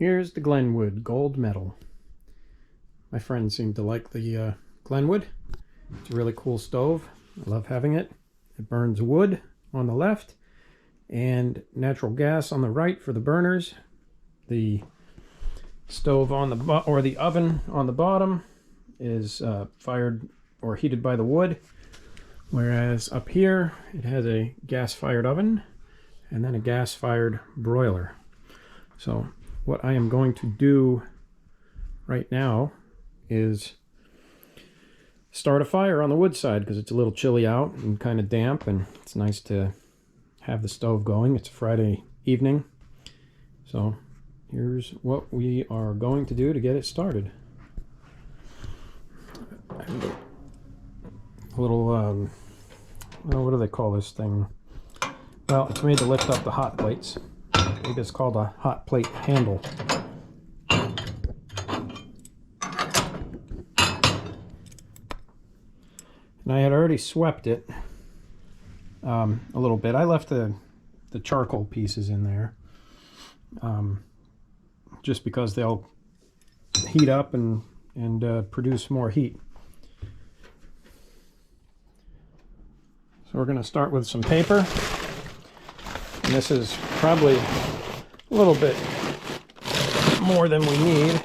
Here's the Glenwood Gold Medal. My friends seem to like the Glenwood. It's a really cool stove. I love having it. It burns wood on the left and natural gas on the right for the burners. The stove on the oven on the bottom is fired or heated by the wood, whereas up here it has a gas-fired oven and then a gas-fired broiler. So what I am going to do right now is start a fire on the wood side because it's a little chilly out and kind of damp, and it's nice to have the stove going. It's a Friday evening, so here's what we are going to do to get it started. A little well, what do they call this thing? Well, it's made to lift up the hot plates. I think it's called a hot plate handle. And I had already swept it a little bit. I left the charcoal pieces in there just because they'll heat up and produce more heat. So we're going to start with some paper. And this is probably a little bit more than we need.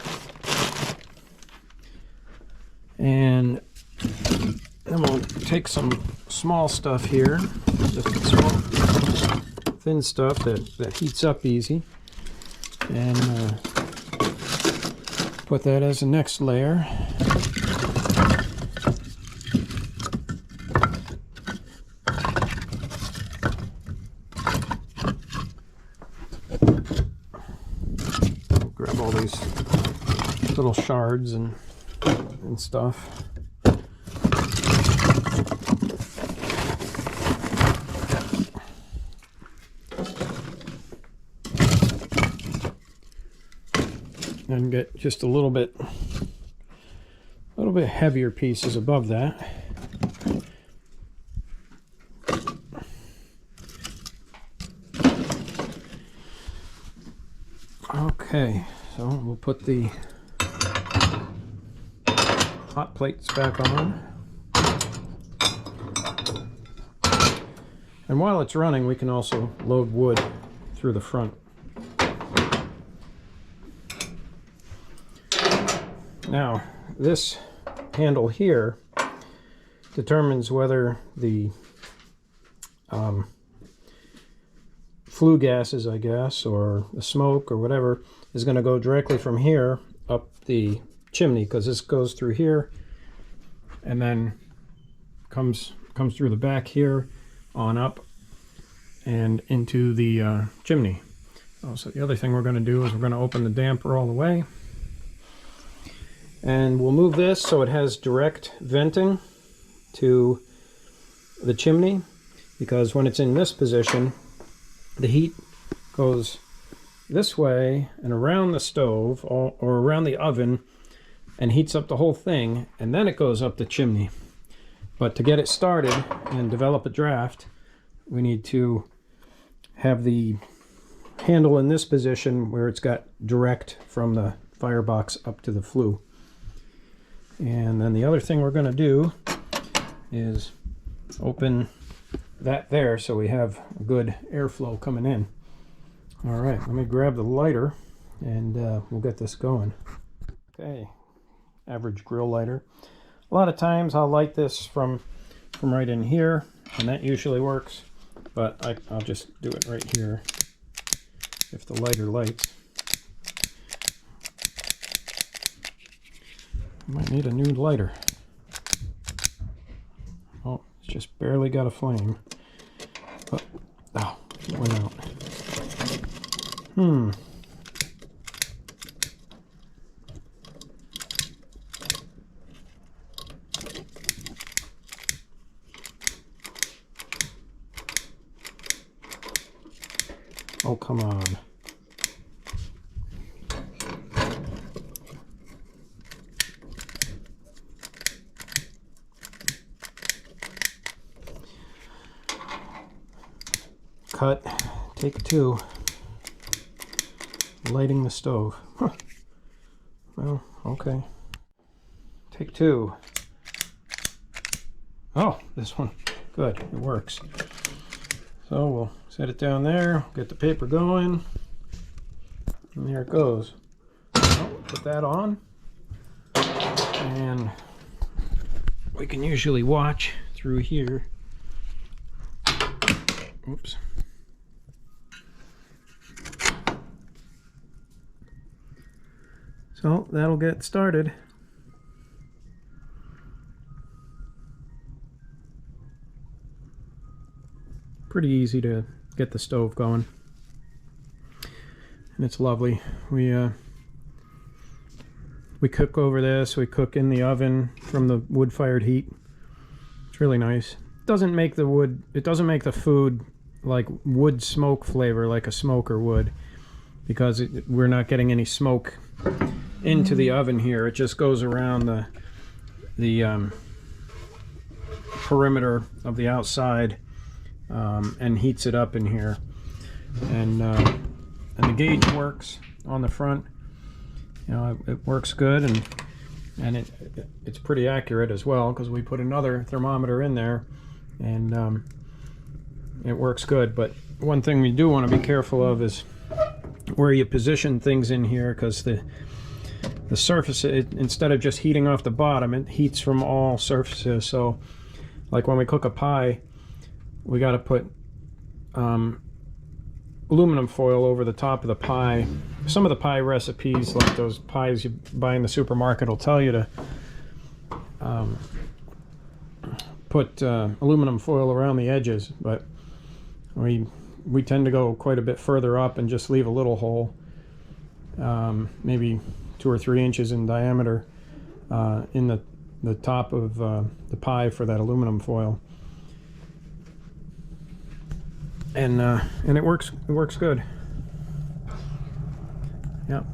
And then we'll take some small stuff here, just small, thin stuff that heats up easy, and put that as the next layer. Grab all these little shards and stuff. And get just a little bit heavier pieces above that. Okay, so we'll put the hot plates back on. And while it's running, we can also load wood through the front. Now, this handle here determines whether the flue gases, I guess, or the smoke or whatever is going to go directly from here up the chimney, because this goes through here and then comes through the back here on up and into the chimney. So the other thing we're going to do is we're going to open the damper all the way. And we'll move this so it has direct venting to the chimney, because when it's in this position, the heat goes this way and around the stove or around the oven and heats up the whole thing, and then it goes up the chimney. But to get it started and develop a draft, we need to have the handle in this position where it's got direct from the firebox up to the flue. And then the other thing we're going to do is open that there so we have good airflow coming in. All right, let me grab the lighter and we'll get this going. Okay, average grill lighter. A lot of times I'll light this from right in here, and that usually works, but I'll just do it right here if the lighter lights. Might need a new lighter. Oh, it's just barely got a flame. But, oh, it went out. Oh, come on. Cut, take two, lighting the stove. Huh. Well, okay. Take two. Oh, this one. Good, it works. So we'll set it down there, get the paper going, and there it goes. Well, we'll put that on, and we can usually watch through here. Oops. So that'll get started. Pretty easy to get the stove going, and it's lovely. We cook over this. We cook in the oven from the wood-fired heat. It's really nice. It doesn't make the food like wood smoke flavor like a smoker would, because we're not getting any smoke into the oven here. It just goes around the perimeter of the outside. And heats it up in here, and the gauge works on the front. You know, it works good, and it's pretty accurate as well, because we put another thermometer in there, and it works good. But one thing we do want to be careful of is where you position things in here, because the surface, instead of just heating off the bottom, it heats from all surfaces. So like when we cook a pie, we got to put aluminum foil over the top of the pie. Some of the pie recipes, like those pies you buy in the supermarket, will tell you to put aluminum foil around the edges, but we tend to go quite a bit further up and just leave a little hole, maybe 2 or 3 inches in diameter, in the top of the pie for that aluminum foil. And it works good. Yep.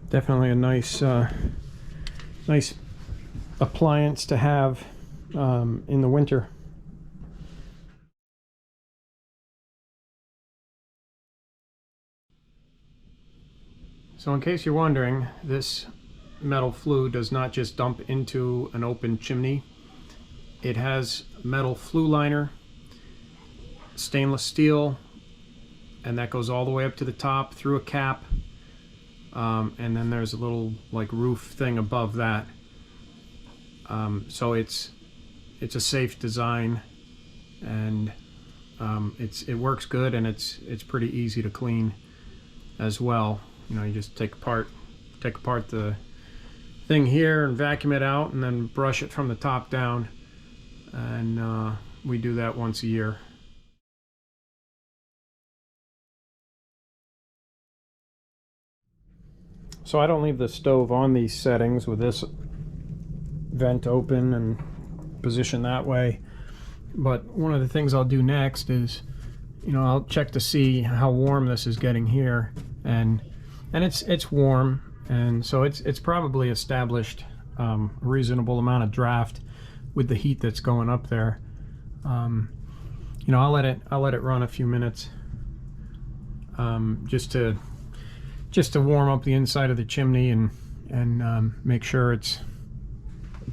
Definitely a nice appliance to have in the winter. So in case you're wondering, this metal flue does not just dump into an open chimney. It has metal flue liner, stainless steel, and that goes all the way up to the top through a cap, and then there's a little like roof thing above that. So it's a safe design, and it works good, and it's pretty easy to clean as well. You know, you just take apart the thing here and vacuum it out, and then brush it from the top down, and we do that once a year. So I don't leave the stove on these settings with this vent open and positioned that way, but one of the things I'll do next is, you know, I'll check to see how warm this is getting here, and it's warm, and so it's probably established a reasonable amount of draft with the heat that's going up there. You know, I'll let it run a few minutes, just to warm up the inside of the chimney and make sure it's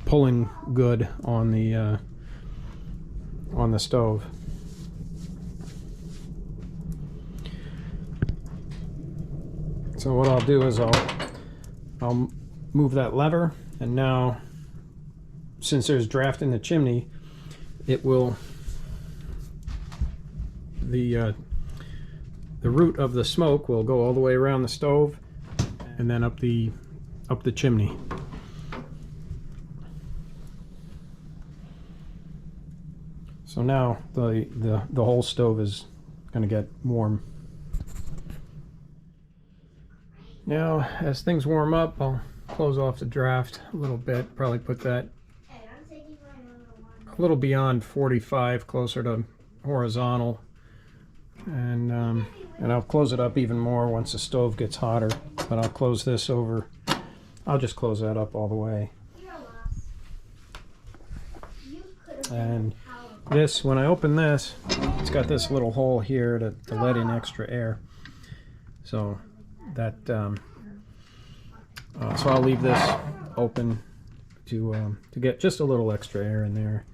pulling good on the stove. So what I'll do is I'll move that lever, and now, since there's draft in the chimney, it will, the root of the smoke will go all the way around the stove and then up the chimney. So now the whole stove is going to get warm. Now, as things warm up, I'll close off the draft a little bit. Probably put that a little beyond 45, closer to horizontal, and I'll close it up even more once the stove gets hotter. But I'll close this over. I'll just close that up all the way. And this, when I open this, it's got this little hole here to let in extra air. So that so I'll leave this open to get just a little extra air in there.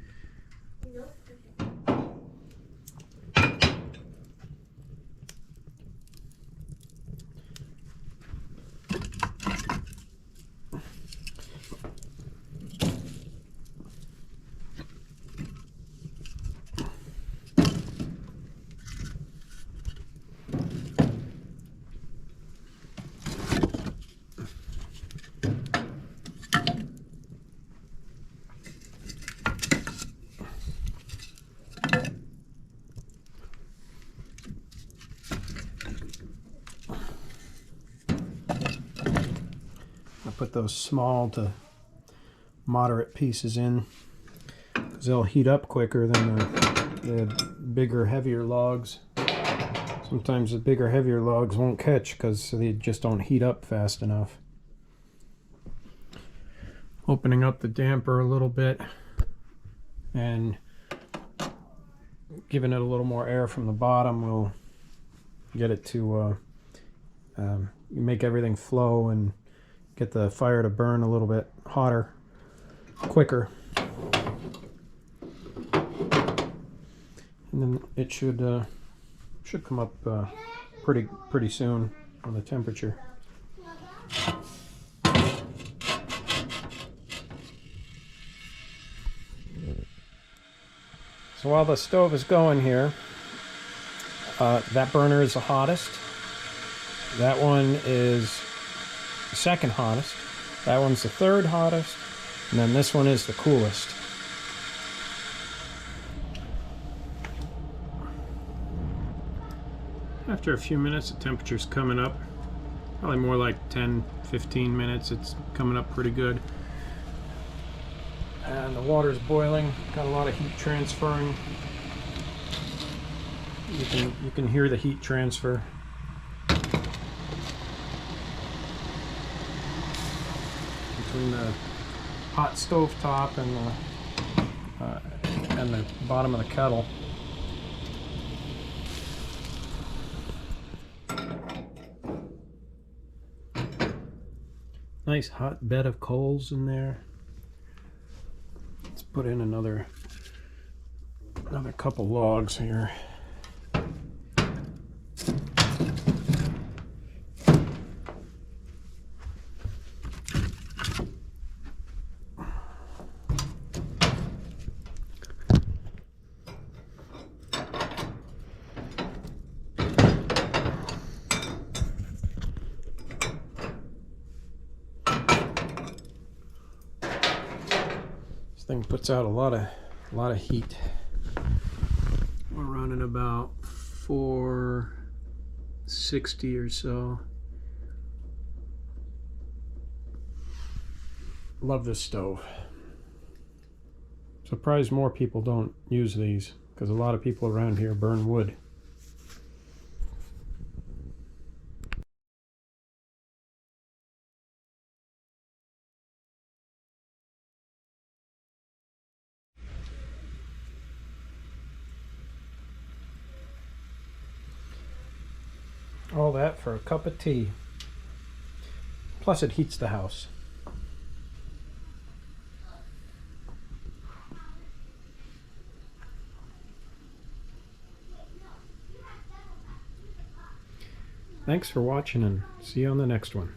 Put those small to moderate pieces in because they'll heat up quicker than the bigger, heavier logs. Sometimes the bigger, heavier logs won't catch because they just don't heat up fast enough. Opening up the damper a little bit and giving it a little more air from the bottom will get it to make everything flow and get the fire to burn a little bit hotter, quicker. And then it should come up pretty soon on the temperature. So while the stove is going here, that burner is the hottest. That one is the second hottest. That one's the third hottest. And then this one is the coolest. After a few minutes, the temperature's coming up. Probably more like 10-15 minutes. It's coming up pretty good. And the water's boiling. Got a lot of heat transferring. You can hear the heat transfer. Between the hot stove top and the bottom of the kettle. Nice hot bed of coals in there. Let's put in another couple logs here. Thing puts out a lot of heat. We're running about 460 or so. Love this stove. Surprised more people don't use these because a lot of people around here burn wood. All that for a cup of tea. Plus it heats the house. Thanks for watching and see you on the next one.